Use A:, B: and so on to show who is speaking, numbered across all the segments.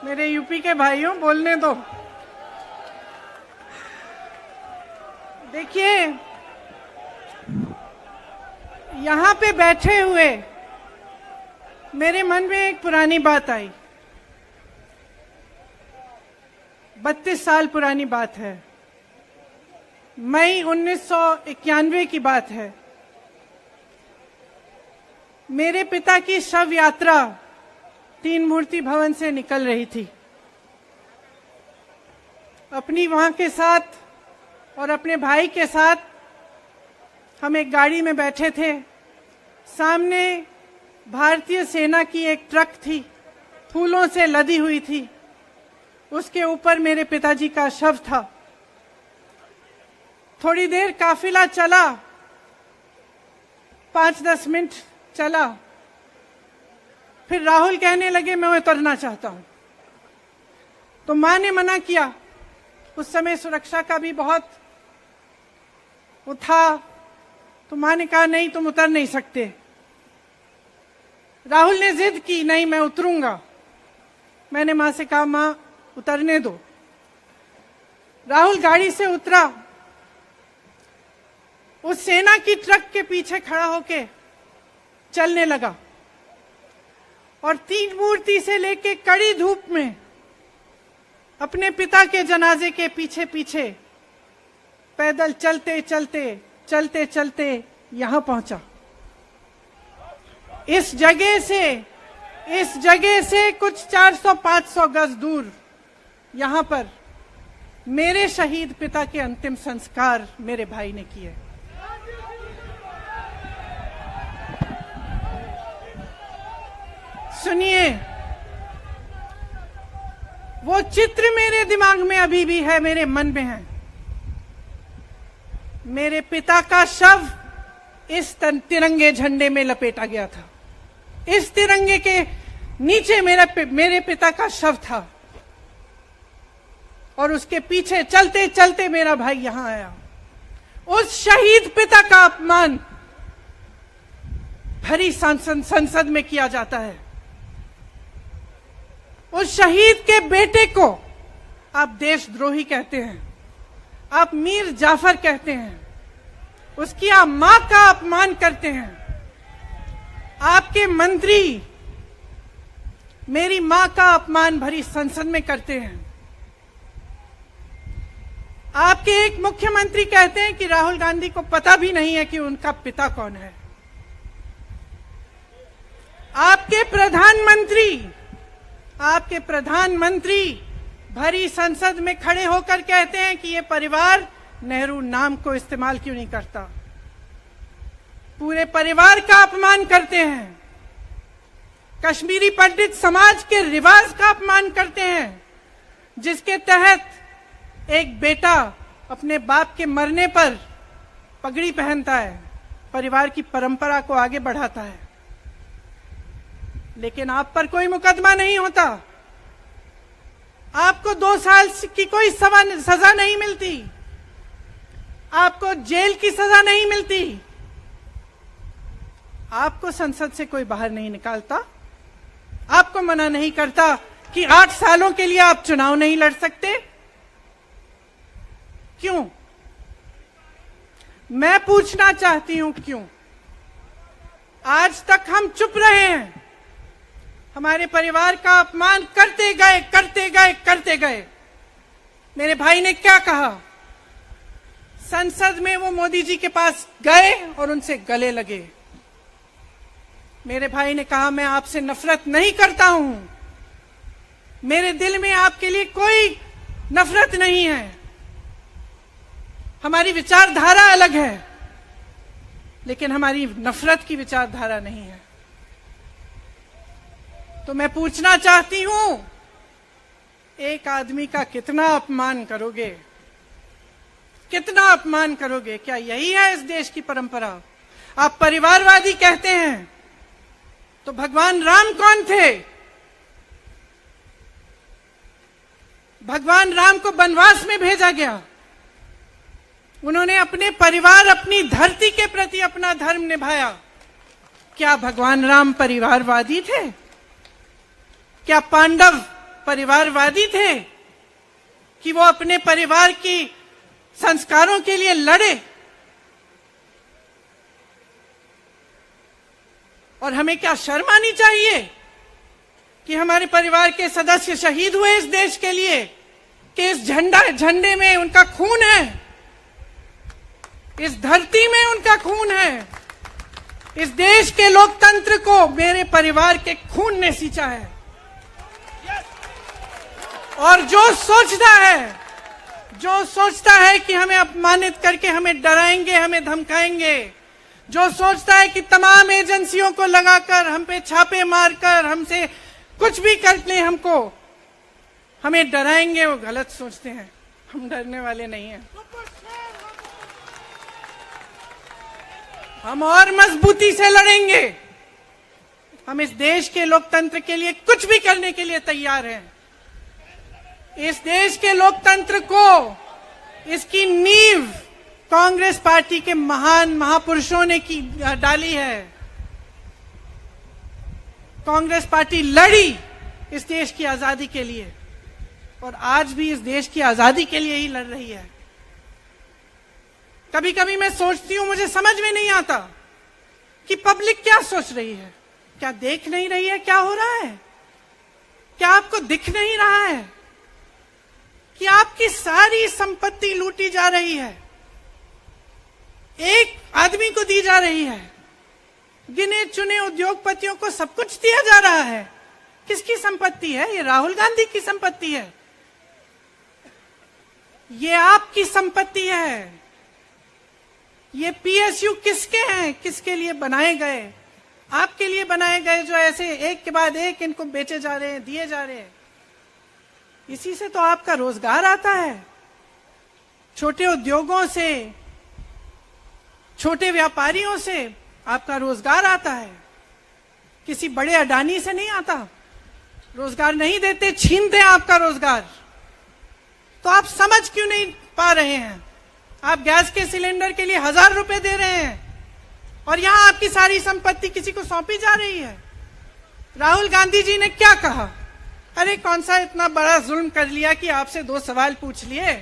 A: मेरे यूपी के भाइयों, बोलने दो। देखिए, यहां पे बैठे हुए मेरे मन में एक पुरानी बात आई। 32 साल पुरानी बात है। मई 1991 की बात है। मेरे पिता की शव यात्रा तीन मूर्ति भवन से निकल रही थी। अपनी मां के साथ और अपने भाई के साथ हम एक गाड़ी में बैठे थे। सामने भारतीय सेना की एक ट्रक थी, फूलों से लदी हुई थी। उसके ऊपर मेरे पिताजी का शव था। थोड़ी देर काफिला चला, 5-10 मिनट चला। फिर राहुल कहने लगे मैं उतरना चाहता हूं। तो मां ने मना किया। उस समय सुरक्षा का भी बहुत वो था। तो मां ने कहा नहीं, तुम उतर नहीं सकते। राहुल ने जिद की, नहीं मैं उतरूंगा। मैंने मां से कहा मां उतरने दो। राहुल गाड़ी से उतरा। उस सेना की ट्रक के पीछे खड़ा होके चलने लगा और तीन मूर्ति से लेके कड़ी धूप में अपने पिता के जनाजे के पीछे पीछे पैदल चलते चलते चलते चलते यहां पहुंचा। इस जगह से कुछ 400-500 गज दूर यहां पर मेरे शहीद पिता के अंतिम संस्कार मेरे भाई ने किए। सुनिए, वो चित्र मेरे दिमाग में अभी भी है, मेरे मन में है। मेरे पिता का शव इस तिरंगे झंडे में लपेटा गया था। इस तिरंगे के नीचे मेरे पिता का शव था और उसके पीछे चलते चलते मेरा भाई यहां आया। उस शहीद पिता का अपमान भरी संसद में किया जाता है। उस शहीद के बेटे को आप देशद्रोही कहते हैं, आप मीर जाफर कहते हैं, उसकी आप मां का अपमान करते हैं। आपके मंत्री मेरी मां का अपमान भरी संसद में करते हैं। आपके एक मुख्यमंत्री कहते हैं कि राहुल गांधी को पता भी नहीं है कि उनका पिता कौन है। आपके प्रधानमंत्री भरी संसद में खड़े होकर कहते हैं कि ये परिवार नेहरू नाम को इस्तेमाल क्यों नहीं करता। पूरे परिवार का अपमान करते हैं। कश्मीरी पंडित समाज के रिवाज का अपमान करते हैं, जिसके तहत एक बेटा अपने बाप के मरने पर पगड़ी पहनता है, परिवार की परंपरा को आगे बढ़ाता है। लेकिन आप पर कोई मुकदमा नहीं होता। आपको 2 साल की कोई सजा नहीं मिलती। आपको जेल की सजा नहीं मिलती। आपको संसद से कोई बाहर नहीं निकालता। आपको मना नहीं करता कि 8 सालों के लिए आप चुनाव नहीं लड़ सकते। क्यों? मैं पूछना चाहती हूं क्यों? आज तक हम चुप रहे हैं। हमारे परिवार का अपमान करते गए। मेरे भाई ने क्या कहा? संसद में वो मोदी जी के पास गए और उनसे गले लगे। मेरे भाई ने कहा मैं आपसे नफरत नहीं करता हूं, मेरे दिल में आपके लिए कोई नफरत नहीं है। हमारी विचारधारा अलग है, लेकिन हमारी नफरत की विचारधारा नहीं है। तो मैं पूछना चाहती हूं, एक आदमी का कितना अपमान करोगे? कितना अपमान करोगे? क्या यही है इस देश की परंपरा? आप परिवारवादी कहते हैं, तो भगवान राम कौन थे? भगवान राम को वनवास में भेजा गया। उन्होंने अपने परिवार, अपनी धरती के प्रति अपना धर्म निभाया। क्या भगवान राम परिवारवादी थे? क्या पांडव परिवारवादी थे कि वो अपने परिवार की संस्कारों के लिए लड़े। और हमें क्या शर्म आनी चाहिए कि हमारे परिवार के सदस्य शहीद हुए इस देश के लिए, कि इस झंडे में उनका खून है, इस धरती में उनका खून है, इस देश के लोकतंत्र को मेरे परिवार के खून ने सींचा है। और जो सोचता है कि हमें अपमानित करके हमें डराएंगे, हमें धमकाएंगे, जो सोचता है कि तमाम एजेंसियों को लगाकर हम पे छापे मारकर हमसे कुछ भी कर ले, हमें डराएंगे, वो गलत सोचते हैं। हम डरने वाले नहीं हैं। हम और मजबूती से लड़ेंगे। हम इस देश के लोकतंत्र के लिए कुछ भी करने के लिए तैयार हैं। इस देश के लोकतंत्र को, इसकी नींव कांग्रेस पार्टी के महान महापुरुषों ने डाली है। कांग्रेस पार्टी लड़ी इस देश की आजादी के लिए और आज भी इस देश की आजादी के लिए ही लड़ रही है। कभी कभी मैं सोचती हूं, मुझे समझ में नहीं आता कि पब्लिक क्या सोच रही है। क्या देख नहीं रही है क्या हो रहा है? क्या आपको दिख नहीं रहा है कि आपकी सारी संपत्ति लूटी जा रही है, एक आदमी को दी जा रही है, गिने चुने उद्योगपतियों को सब कुछ दिया जा रहा है? किसकी संपत्ति है? ये राहुल गांधी की संपत्ति है, ये आपकी संपत्ति है। ये पीएसयू किसके हैं? किसके लिए बनाए गए? आपके लिए बनाए गए, जो ऐसे एक के बाद एक इनको बेचे जा रहे हैं, दिए जा रहे हैं। इसी से तो आपका रोजगार आता है। छोटे उद्योगों से, छोटे व्यापारियों से आपका रोजगार आता है। किसी बड़े अडानी से नहीं आता। रोजगार नहीं देते, छीनते हैं आपका रोजगार। तो आप समझ क्यों नहीं पा रहे हैं? आप गैस के सिलेंडर के लिए 1000 रुपए दे रहे हैं और यहां आपकी सारी संपत्ति किसी को सौंपी जा रही है। राहुल गांधी जी ने क्या कहा? अरे कौन सा इतना बड़ा जुल्म कर लिया कि आपसे 2 सवाल पूछ लिए,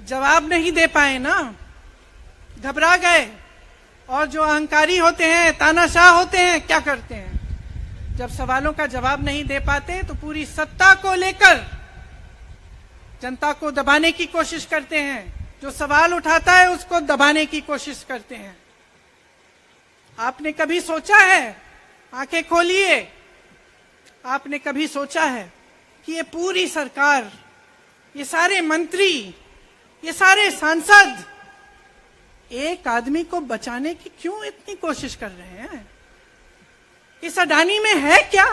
A: जवाब नहीं दे पाए ना, घबरा गए। और जो अहंकारी होते हैं, तानाशाह होते हैं, क्या करते हैं? जब सवालों का जवाब नहीं दे पाते तो पूरी सत्ता को लेकर जनता को दबाने की कोशिश करते हैं। जो सवाल उठाता है उसको दबाने की कोशिश करते हैं। आपने कभी सोचा है, आंखें खोलिए, आपने कभी सोचा है कि ये पूरी सरकार, ये सारे मंत्री, ये सारे सांसद एक आदमी को बचाने की क्यों इतनी कोशिश कर रहे हैं? इस अडानी में है क्या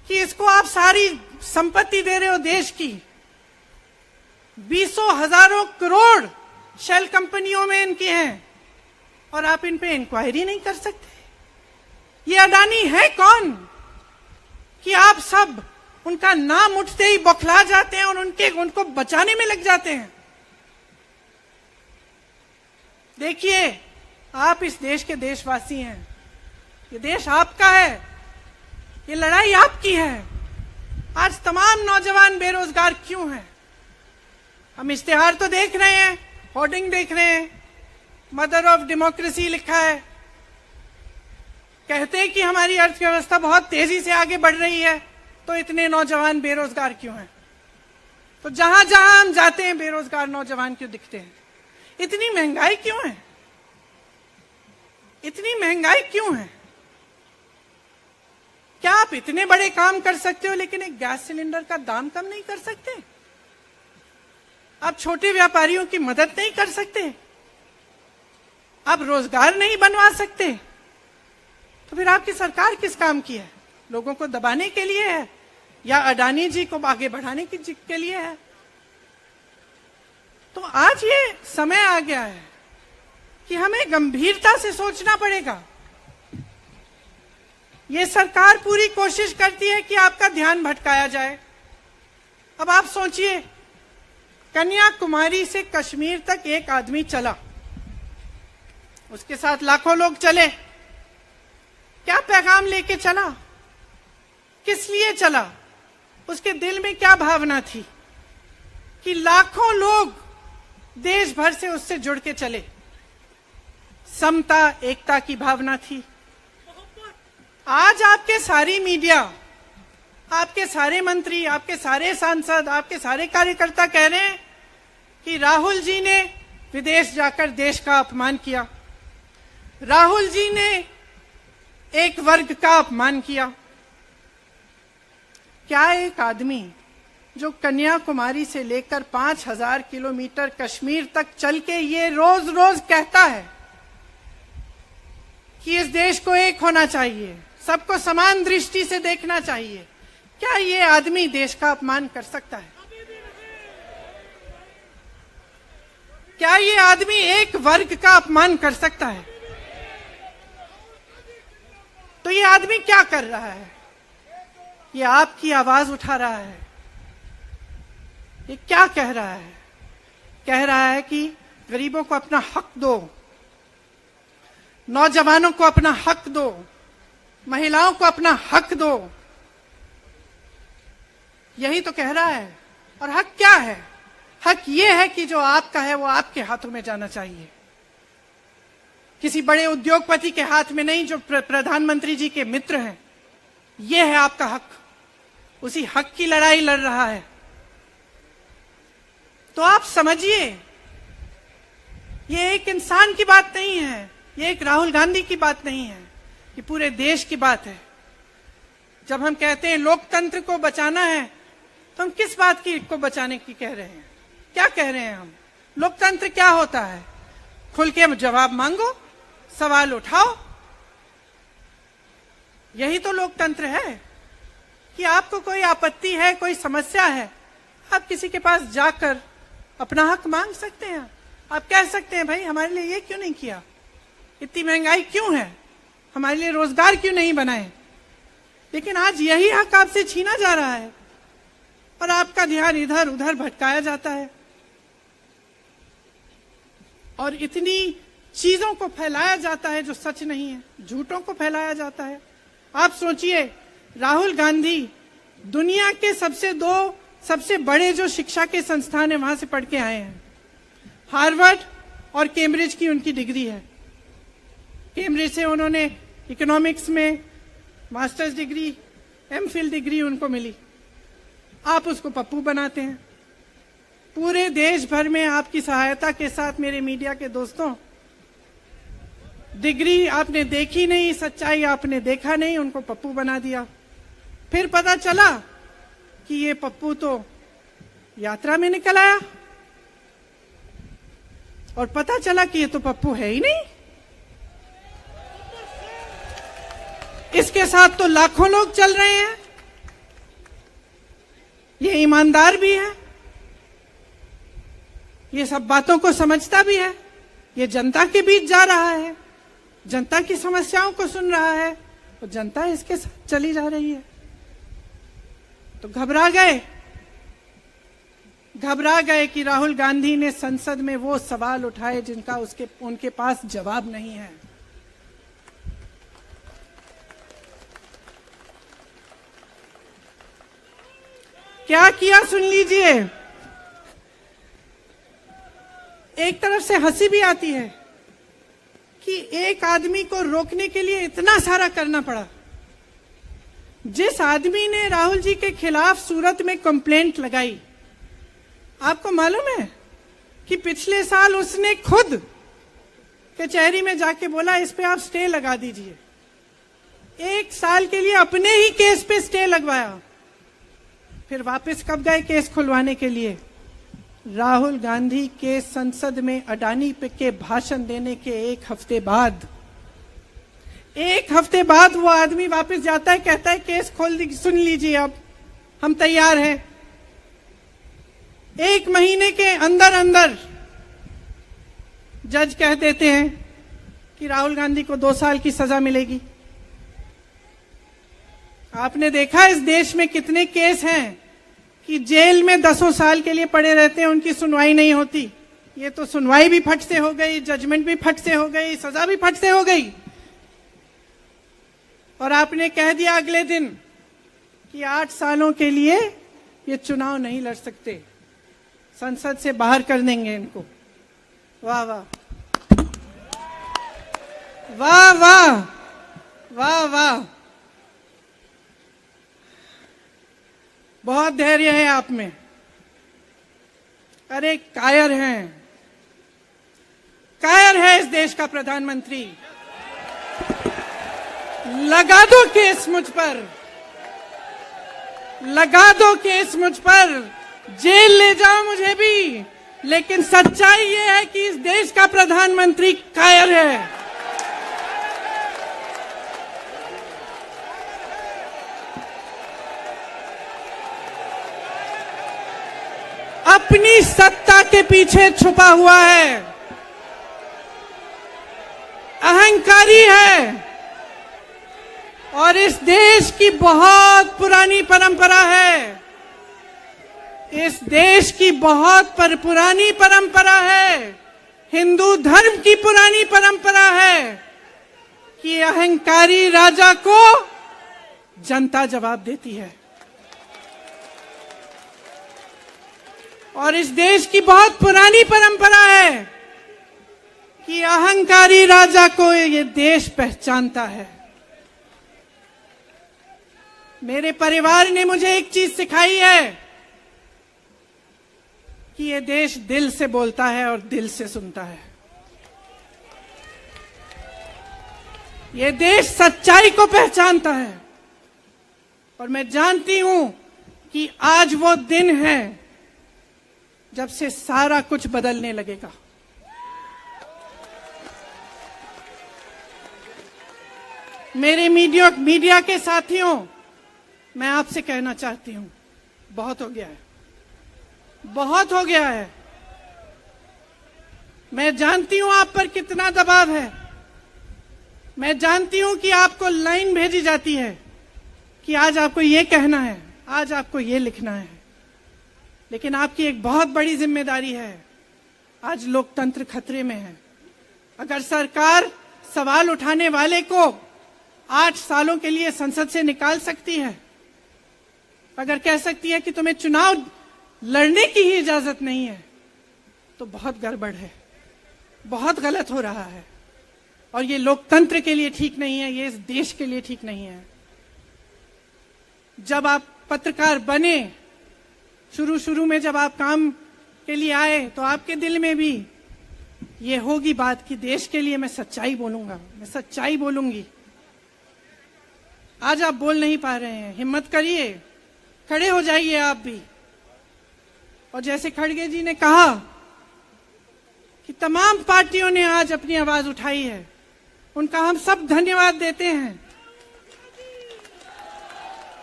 A: कि इसको आप सारी संपत्ति दे रहे हो देश की? 20 हजारों करोड़ शेल कंपनियों में इनकी हैं और आप इन पे इंक्वायरी नहीं कर सकते। ये अडानी है कौन कि आप सब उनका नाम उठते ही बौखला जाते हैं और उनको बचाने में लग जाते हैं? देखिए, आप इस देश के देशवासी हैं, ये देश आपका है, ये लड़ाई आपकी है। आज तमाम नौजवान बेरोजगार क्यों हैं? हम इश्तेहार तो देख रहे हैं, होर्डिंग देख रहे हैं, मदर ऑफ डेमोक्रेसी लिखा है, कहते हैं कि हमारी अर्थव्यवस्था बहुत तेजी से आगे बढ़ रही है, तो इतने नौजवान बेरोजगार क्यों हैं? तो जहां जहां हम जाते हैं बेरोजगार नौजवान क्यों दिखते हैं? इतनी महंगाई क्यों है? इतनी महंगाई क्यों है? क्या आप इतने बड़े काम कर सकते हो लेकिन एक गैस सिलेंडर का दाम कम नहीं कर सकते? आप छोटे व्यापारियों की मदद नहीं कर सकते? आप रोजगार नहीं बनवा सकते? तो फिर आपकी सरकार किस काम की है? लोगों को दबाने के लिए है या अडानी जी को आगे बढ़ाने के लिए है? तो आज ये समय आ गया है कि हमें गंभीरता से सोचना पड़ेगा। ये सरकार पूरी कोशिश करती है कि आपका ध्यान भटकाया जाए। अब आप सोचिए, कन्याकुमारी से कश्मीर तक एक आदमी चला, उसके साथ लाखों लोग चले, क्या पैगाम लेके चला? किस लिए चला, उसके दिल में क्या भावना थी कि लाखों लोग देश भर से उससे जुड़ के चले। समता, एकता की भावना थी। आज आपके सारी मीडिया, आपके सारे मंत्री, आपके सारे सांसद, आपके सारे कार्यकर्ता कह रहे हैं कि राहुल जी ने विदेश जाकर देश का अपमान किया, राहुल जी ने एक वर्ग का अपमान किया। क्या एक आदमी जो कन्याकुमारी से लेकर 5000 किलोमीटर कश्मीर तक चल के ये रोज रोज कहता है कि इस देश को एक होना चाहिए, सबको समान दृष्टि से देखना चाहिए, क्या ये आदमी देश का अपमान कर सकता है? क्या ये आदमी एक वर्ग का अपमान कर सकता है? तो ये आदमी क्या कर रहा है? ये आपकी आवाज उठा रहा है। ये क्या कह रहा है? कह रहा है कि गरीबों को अपना हक दो, नौजवानों को अपना हक दो, महिलाओं को अपना हक दो। यही तो कह रहा है। और हक क्या है? हक ये है कि जो आपका है वो आपके हाथों में जाना चाहिए, किसी बड़े उद्योगपति के हाथ में नहीं, जो प्रधानमंत्री जी के मित्र हैं। ये है आपका हक। उसी हक की लड़ाई लड़ रहा है। तो आप समझिए, ये एक इंसान की बात नहीं है, ये एक राहुल गांधी की बात नहीं है, ये पूरे देश की बात है। जब हम कहते हैं लोकतंत्र को बचाना है, तो हम किस बात की को बचाने की कह रहे हैं? क्या कह रहे हैं हम? लोकतंत्र क्या होता है? खुल के जवाब मांगो, सवाल उठाओ। यही तो लोकतंत्र है कि आपको कोई आपत्ति है, कोई समस्या है, आप किसी के पास जाकर अपना हक मांग सकते हैं। आप कह सकते हैं, भाई हमारे लिए ये क्यों नहीं किया, इतनी महंगाई क्यों है, हमारे लिए रोजगार क्यों नहीं बनाए। लेकिन आज यही हक आपसे छीना जा रहा है और आपका ध्यान इधर उधर भटकाया जाता है और इतनी चीजों को फैलाया जाता है जो सच नहीं है, झूठों को फैलाया जाता है। आप सोचिए, राहुल गांधी दुनिया के सबसे बड़े जो शिक्षा के संस्थान है वहां से पढ़ के आए हैं। हार्वर्ड और कैम्ब्रिज की उनकी डिग्री है। कैम्ब्रिज से उन्होंने इकोनॉमिक्स में मास्टर्स डिग्री, एमफिल डिग्री उनको मिली। आप उसको पप्पू बनाते हैं। पूरे देश भर में आपकी सहायता के साथ, मेरे मीडिया के दोस्तों, डिग्री आपने देखी नहीं, सच्चाई आपने देखा नहीं, उनको पप्पू बना दिया। फिर पता चला कि ये पप्पू तो यात्रा में निकल आया और पता चला कि ये तो पप्पू है ही नहीं। इसके साथ तो लाखों लोग चल रहे हैं। ये ईमानदार भी है, ये सब बातों को समझता भी है, ये जनता के बीच जा रहा है, जनता की समस्याओं को सुन रहा है, तो जनता इसके साथ चली जा रही है। तो घबरा गए कि राहुल गांधी ने संसद में वो सवाल उठाए जिनका उनके पास जवाब नहीं है। क्या किया सुन लीजिए। एक तरफ से हंसी भी आती है कि एक आदमी को रोकने के लिए इतना सारा करना पड़ा। जिस आदमी ने राहुल जी के खिलाफ सूरत में कंप्लेंट लगाई, आपको मालूम है कि पिछले साल उसने खुद कचहरी में जाके बोला इस पे आप स्टे लगा दीजिए। 1 साल के लिए अपने ही केस पे स्टे लगवाया। फिर वापस कब गए केस खुलवाने के लिए? राहुल गांधी के संसद में अडानी पे के भाषण देने के 1 हफ्ते बाद। 1 हफ्ते बाद वो आदमी वापस जाता है, कहता है केस खोल दी, सुन लीजिए अब हम तैयार हैं। 1 महीने के अंदर अंदर जज कह देते हैं कि राहुल गांधी को 2 साल की सजा मिलेगी। आपने देखा इस देश में कितने केस हैं कि जेल में 10 साल के लिए पड़े रहते हैं, उनकी सुनवाई नहीं होती। ये तो सुनवाई भी फट से हो गई, जजमेंट भी फट से हो गई, सजा भी फट से हो गई। और आपने कह दिया अगले दिन कि 8 सालों के लिए ये चुनाव नहीं लड़ सकते, संसद से बाहर कर देंगे इनको। वाह वाह वाह वाह वाह वाह, बहुत धैर्य है आप में। अरे कायर हैं, कायर है इस देश का प्रधानमंत्री। लगा दो केस मुझ पर, लगा दो केस मुझ पर, जेल ले जाओ मुझे भी, लेकिन सच्चाई ये है कि इस देश का प्रधानमंत्री कायर है। अपनी सत्ता के पीछे छुपा हुआ है, अहंकारी है, और इस देश की बहुत पुरानी परंपरा है, इस देश की बहुत पुरानी परंपरा है, हिंदू धर्म की पुरानी परंपरा है कि अहंकारी राजा को जनता जवाब देती है। और इस देश की बहुत पुरानी परंपरा है कि अहंकारी राजा को ये देश पहचानता है। मेरे परिवार ने मुझे एक चीज सिखाई है कि ये देश दिल से बोलता है और दिल से सुनता है। ये देश सच्चाई को पहचानता है, और मैं जानती हूं कि आज वो दिन है जब से सारा कुछ बदलने लगेगा। मेरे मीडिया के साथियों, मैं आपसे कहना चाहती हूं, बहुत हो गया है, बहुत हो गया है। मैं जानती हूं आप पर कितना दबाव है, मैं जानती हूं कि आपको लाइन भेजी जाती है कि आज आपको ये कहना है, आज आपको ये लिखना है, लेकिन आपकी एक बहुत बड़ी जिम्मेदारी है। आज लोकतंत्र खतरे में है। अगर सरकार सवाल उठाने वाले को 8 सालों के लिए संसद से निकाल सकती है, अगर कह सकती है कि तुम्हें चुनाव लड़ने की ही इजाजत नहीं है, तो बहुत गड़बड़ है, बहुत गलत हो रहा है, और ये लोकतंत्र के लिए ठीक नहीं है, ये इस देश के लिए ठीक नहीं है। जब आप पत्रकार बने, शुरू में जब आप काम के लिए आए, तो आपके दिल में भी ये होगी बात कि देश के लिए मैं सच्चाई बोलूंगा, मैं सच्चाई बोलूंगी। आज आप बोल नहीं पा रहे हैं, हिम्मत करिए, खड़े हो जाइए आप भी। और जैसे खड़गे जी ने कहा कि तमाम पार्टियों ने आज अपनी आवाज उठाई है, उनका हम सब धन्यवाद देते हैं।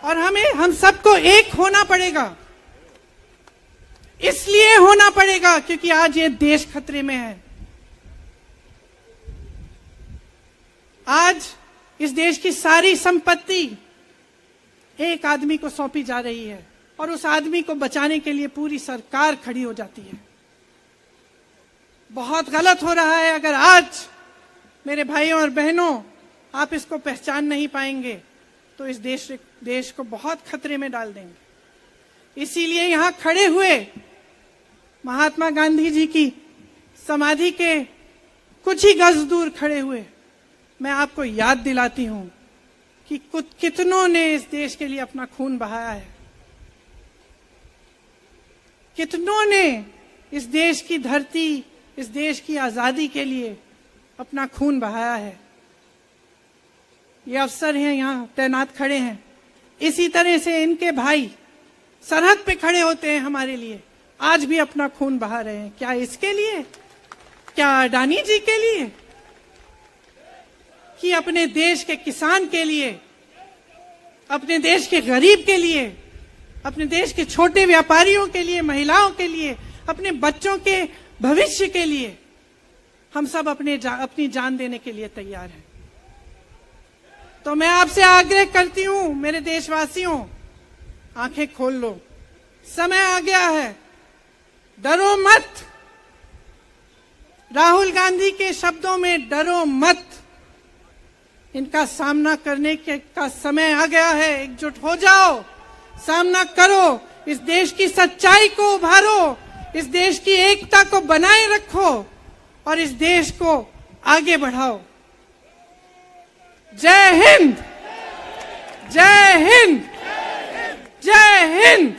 A: और हम सबको एक होना पड़ेगा, इसलिए होना पड़ेगा क्योंकि आज ये देश खतरे में है। आज इस देश की सारी संपत्ति एक आदमी को सौंपी जा रही है, और उस आदमी को बचाने के लिए पूरी सरकार खड़ी हो जाती है। बहुत गलत हो रहा है। अगर आज मेरे भाइयों और बहनों आप इसको पहचान नहीं पाएंगे, तो इस देश को बहुत खतरे में डाल देंगे। इसीलिए यहां खड़े हुए महात्मा गांधी जी की समाधि के कुछ ही गज दूर खड़े हुए मैं आपको याद दिलाती हूं कि कितनों ने इस देश के लिए अपना खून बहाया है, कितनों ने इस देश की धरती, इस देश की आजादी के लिए अपना खून बहाया है। ये अफसर हैं यहां तैनात खड़े हैं, इसी तरह से इनके भाई सरहद पे खड़े होते हैं हमारे लिए, आज भी अपना खून बहा रहे हैं। क्या इसके लिए, क्या अडानी जी के लिए, कि अपने देश के किसान के लिए, अपने देश के गरीब के लिए, अपने देश के छोटे व्यापारियों के लिए, महिलाओं के लिए, अपने बच्चों के भविष्य के लिए हम सब अपनी जान देने के लिए तैयार हैं। तो मैं आपसे आग्रह करती हूं, मेरे देशवासियों, आंखें खोल लो, समय आ गया है, डरो मत। राहुल गांधी के शब्दों में डरो मत, इनका सामना करने का समय आ गया है। एकजुट हो जाओ, सामना करो, इस देश की सच्चाई को उभारो, इस देश की एकता को बनाए रखो और इस देश को आगे बढ़ाओ। जय हिंद, जय हिंद, जय हिंद।